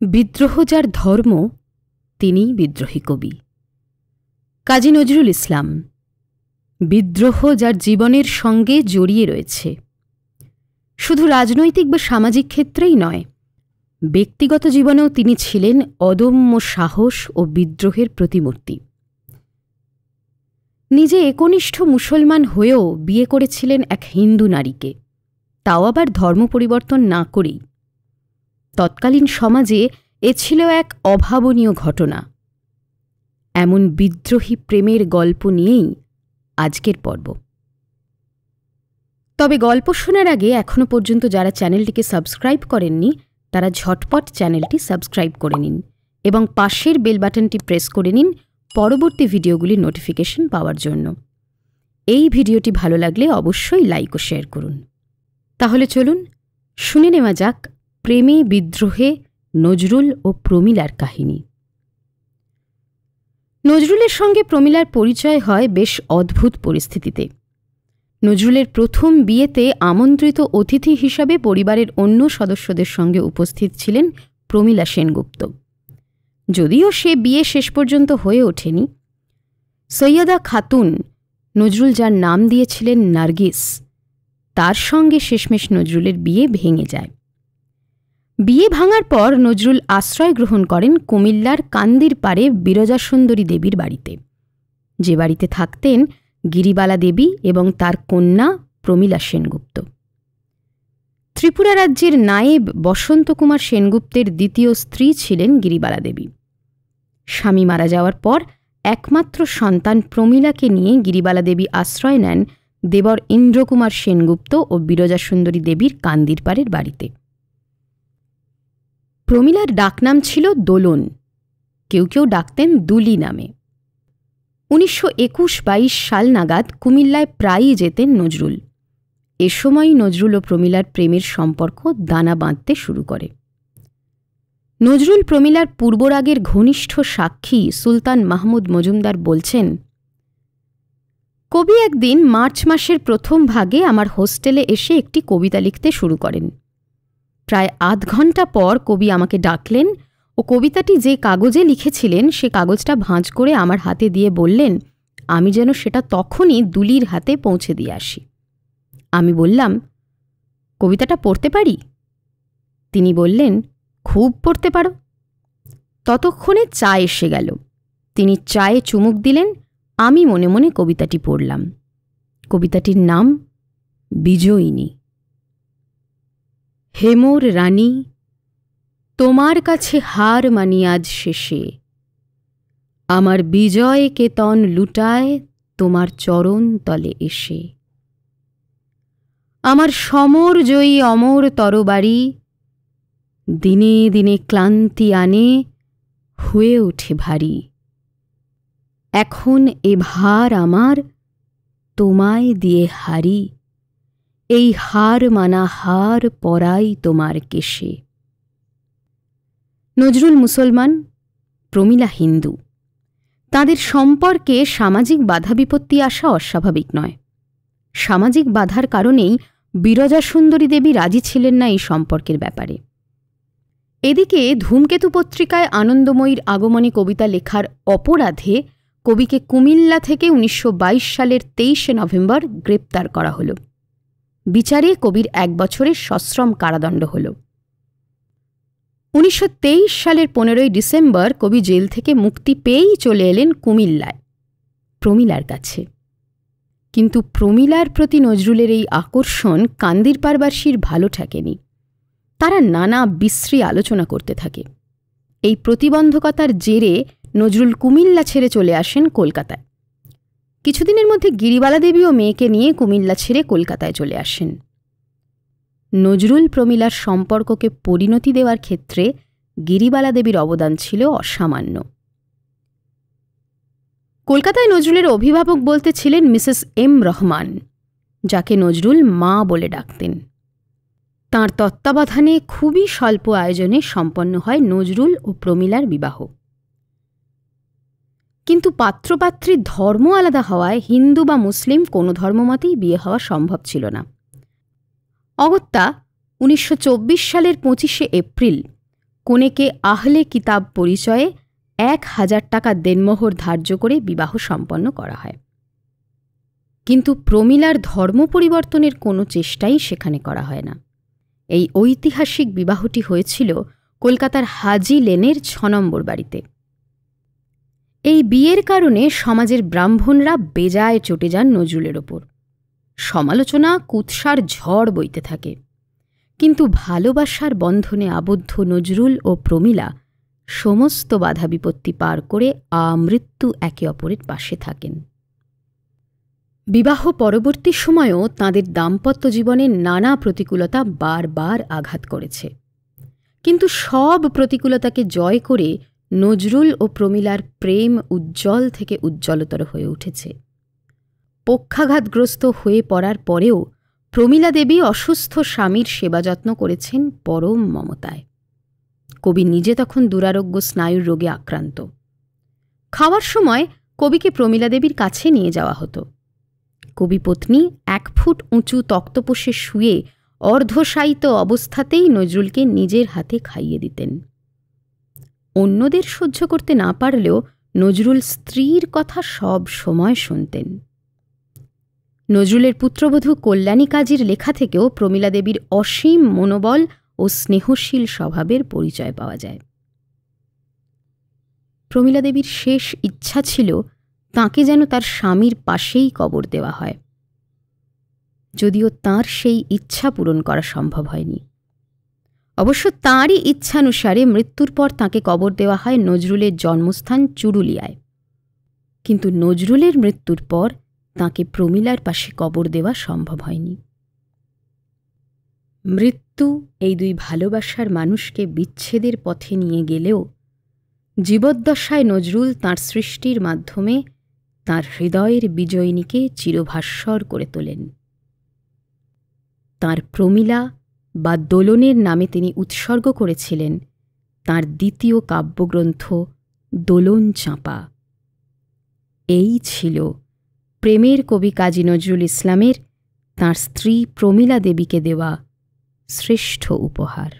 বিদ্রোহ যার ধর্ম তিনিই বিদ্রোহী কবি। কাজী নজরুল ইসলাম। বিদ্রোহ যার জীবনের সঙ্গে জড়িয়ে রয়েছে, শুধু রাজনৈতিক বা সামাজিক ক্ষেত্রেই নয়, ব্যক্তিগত জীবনেও তিনি ছিলেন অদম্য সাহস ও বিদ্রোহের প্রতিমূর্তি। নিজে একনিষ্ঠ মুসলমান হয়েও বিয়ে করেছিলেন এক হিন্দু নারীকে, তাও আবার ধর্ম পরিবর্তন না করেই। তৎকালীন সমাজে এ ছিল এক অভাবনীয় ঘটনা। এমন বিদ্রোহী প্রেমের গল্প নিয়েই আজকের পর্ব। তবে গল্প শোনার আগে এখনও পর্যন্ত যারা চ্যানেলটিকে সাবস্ক্রাইব করেননি তারা ঝটপট চ্যানেলটি সাবস্ক্রাইব করে নিন এবং পাশের বেল বাটনটি প্রেস করে নিন পরবর্তী ভিডিওগুলির নোটিফিকেশন পাওয়ার জন্য। এই ভিডিওটি ভালো লাগলে অবশ্যই লাইক ও শেয়ার করুন। তাহলে চলুন শুনে নেওয়া যাক প্রেমে বিদ্রোহে নজরুল ও প্রমীলার কাহিনী। নজরুলের সঙ্গে প্রমীলার পরিচয় হয় বেশ অদ্ভুত পরিস্থিতিতে। নজরুলের প্রথম বিয়েতে আমন্ত্রিত অতিথি হিসাবে পরিবারের অন্য সদস্যদের সঙ্গে উপস্থিত ছিলেন প্রমীলা সেনগুপ্ত। যদিও সে বিয়ে শেষ পর্যন্ত হয়ে ওঠেনি। সৈয়দা খাতুন, নজরুল যার নাম দিয়েছিলেন নার্গিস, তার সঙ্গে শেষমেশ নজরুলের বিয়ে ভেঙে যায়। বিয়ে ভাঙার পর নজরুল আশ্রয় গ্রহণ করেন কুমিল্লার কান্দির পাড়ে বিরজাসুন্দরী দেবীর বাড়িতে, যে বাড়িতে থাকতেন গিরিবালা দেবী এবং তার কন্যা প্রমীলা সেনগুপ্ত। ত্রিপুরা রাজ্যের নায়েব বসন্ত কুমার সেনগুপ্তের দ্বিতীয় স্ত্রী ছিলেন গিরিবালা দেবী। স্বামী মারা যাওয়ার পর একমাত্র সন্তান প্রমীলাকে নিয়ে গিরিবালা দেবী আশ্রয় নেন দেবর ইন্দ্রকুমার সেনগুপ্ত ও বিরজাসুন্দরী দেবীর কান্দির পাড়ের বাড়িতে। প্রমীলার ডাকনাম ছিল দোলন, কেউ কেউ ডাকতেন দুলি নামে। 1921-22 সাল নাগাদ কুমিল্লায় প্রায়ই যেতেন নজরুল। এ সময়ই নজরুল ও প্রমীলার প্রেমের সম্পর্ক দানা বাঁধতে শুরু করে। নজরুল প্রমীলার পূর্বরাগের ঘনিষ্ঠ সাক্ষী সুলতান মাহমুদ মজুমদার বলছেন, কবি একদিন মার্চ মাসের প্রথম ভাগে আমার হোস্টেলে এসে একটি কবিতা লিখতে শুরু করেন। প্রায় আধ ঘণ্টা পর কবি আমাকে ডাকলেন ও কবিতাটি যে কাগজে লিখেছিলেন সে কাগজটা ভাঁজ করে আমার হাতে দিয়ে বললেন আমি যেন সেটা তখনই দুলির হাতে পৌঁছে দিয়ে আসি। আমি বললাম, কবিতাটা পড়তে পারি? তিনি বললেন, খুব পড়তে পারো। ততক্ষণে চা এসে গেল। তিনি চায়ে চুমুক দিলেন। আমি মনে মনে কবিতাটি পড়লাম। কবিতাটির নাম বিজয়িনী। হেমোর রানী, তোমার কাছে হার মানি আজ শেষে, আমার বিজয় কেতন লুটায় তোমার চরণ তলে এসে। আমার সমর জয়ী অমর তরবারি, দিনে দিনে ক্লান্তি আনে হয়ে ওঠে ভারী। এখন এ ভার আমার তোমায় দিয়ে হারি, এই হার মানা হার পরাই তোমার কেশে। নজরুল মুসলমান, প্রমীলা হিন্দু। তাঁদের সম্পর্কে সামাজিক বাধা বিপত্তি আসা অস্বাভাবিক নয়। সামাজিক বাধার কারণেই বিরজাসুন্দরী দেবী রাজি ছিলেন না এই সম্পর্কের ব্যাপারে। এদিকে ধূমকেতু পত্রিকায় আনন্দময়ীর আগমনে কবিতা লেখার অপরাধে কবিকে কুমিল্লা থেকে 1922 সালের 23 নভেম্বর গ্রেপ্তার করা হল। বিচারে কবির 1 বছরের সশ্রম কারাদণ্ড হল। 1923 সালের 15 ডিসেম্বর কবি জেল থেকে মুক্তি পেয়েই চলে এলেন কুমিল্লায়, প্রমীলার কাছে। কিন্তু প্রমীলার প্রতি নজরুলের এই আকর্ষণ কান্দিরপাড়বাসীর ভালো ঠেকেনি। তারা নানা বিশ্রী আলোচনা করতে থাকে। এই প্রতিবন্ধকতার জেরে নজরুল কুমিল্লা ছেড়ে চলে আসেন কলকাতায়। কিছুদিনের মধ্যে গিরিবালা দেবী ও মেয়েকে নিয়ে কুমিল্লা ছেড়ে কলকাতায় চলে আসেন। নজরুল প্রমীলার সম্পর্ককে পরিণতি দেওয়ার ক্ষেত্রে গিরিবালা দেবীর অবদান ছিল অসামান্য। কলকাতায় নজরুলের অভিভাবক বলতে ছিলেন মিসেস এম রহমান, যাকে নজরুল মা বলে ডাকতেন। তাঁর তত্ত্বাবধানে খুবই স্বল্প আয়োজনে সম্পন্ন হয় নজরুল ও প্রমীলার বিবাহ। কিন্তু পাত্রপাত্রীর ধর্ম আলাদা হওয়ায় হিন্দু বা মুসলিম কোনো ধর্মমতেই বিয়ে হওয়া সম্ভব ছিল না। অগত্যা 1924 সালের 25 এপ্রিল কনেকে আহলে কিতাব পরিচয়ে 1000 টাকা দেনমোহর ধার্য করে বিবাহ সম্পন্ন করা হয়। কিন্তু প্রমীলার ধর্ম পরিবর্তনের কোনো চেষ্টাই সেখানে করা হয় না। এই ঐতিহাসিক বিবাহটি হয়েছিল কলকাতার হাজি লেনের 6 নম্বর বাড়িতে। এই বিয়ের কারণে সমাজের ব্রাহ্মণরা বেজায় চটে যান নজরুলের ওপর। সমালোচনা কুৎসার ঝড় বইতে থাকে। কিন্তু ভালোবাসার বন্ধনে আবদ্ধ নজরুল ও প্রমীলা সমস্ত বাধা বিপত্তি পার করে আমৃত্যু একে অপরের পাশে থাকেন। বিবাহ পরবর্তী সময়েও তাঁদের দাম্পত্য জীবনে নানা প্রতিকূলতা বারবার আঘাত করেছে। কিন্তু সব প্রতিকূলতাকে জয় করে নজরুল ও প্রমীলার প্রেম উজ্জ্বল থেকে উজ্জ্বলতর হয়ে উঠেছে। পক্ষাঘাতগ্রস্ত হয়ে পড়ার পরেও প্রমীলা দেবী অসুস্থ স্বামীর সেবা যত্ন করেছেন পরম মমতায়। কবি নিজে তখন দুরারোগ্য স্নায়ুর রোগে আক্রান্ত। খাওয়ার সময় কবিকে প্রমীলা দেবীর কাছে নিয়ে যাওয়া হতো। কবিপত্নী 1 ফুট উঁচু তক্তপোষে শুয়ে অর্ধশায়িত অবস্থাতেই নজরুলকে নিজের হাতে খাইয়ে দিতেন। অন্যদের সহ্য করতে না পারলেও নজরুল স্ত্রীর কথা সব সময় শুনতেন। নজরুলের পুত্রবধূ কল্যাণী কাজীর লেখা থেকেও প্রমীলা দেবীর অসীম মনোবল ও স্নেহশীল স্বভাবের পরিচয় পাওয়া যায়। প্রমীলা দেবীর শেষ ইচ্ছা ছিল তাঁকে যেন তার স্বামীর পাশেই কবর দেওয়া হয়, যদিও তাঁর সেই ইচ্ছা পূরণ করা সম্ভব হয়নি। অবশ্য তাঁরই ইচ্ছানুসারে মৃত্যুর পর তাঁকে কবর দেওয়া হয় নজরুলের জন্মস্থান চুরুলিয়ায়। কিন্তু নজরুলের মৃত্যুর পর তাঁকে প্রমীলার পাশে কবর দেওয়া সম্ভব হয়নি। মৃত্যু এই দুই ভালোবাসার মানুষকে বিচ্ছেদের পথে নিয়ে গেলেও জীবদ্দশায় নজরুল তাঁর সৃষ্টির মাধ্যমে তাঁর হৃদয়ের বিজয়িনীকে চিরভাস্বর করে তোলেন। তাঁর প্রমীলা বা দোলনের নামে তিনি উৎসর্গ করেছিলেন তাঁর দ্বিতীয় কাব্যগ্রন্থ দোলন চাঁপা। এই ছিল প্রেমের কবি কাজী নজরুল ইসলামের তাঁর স্ত্রী প্রমীলা দেবীকে দেওয়া শ্রেষ্ঠ উপহার।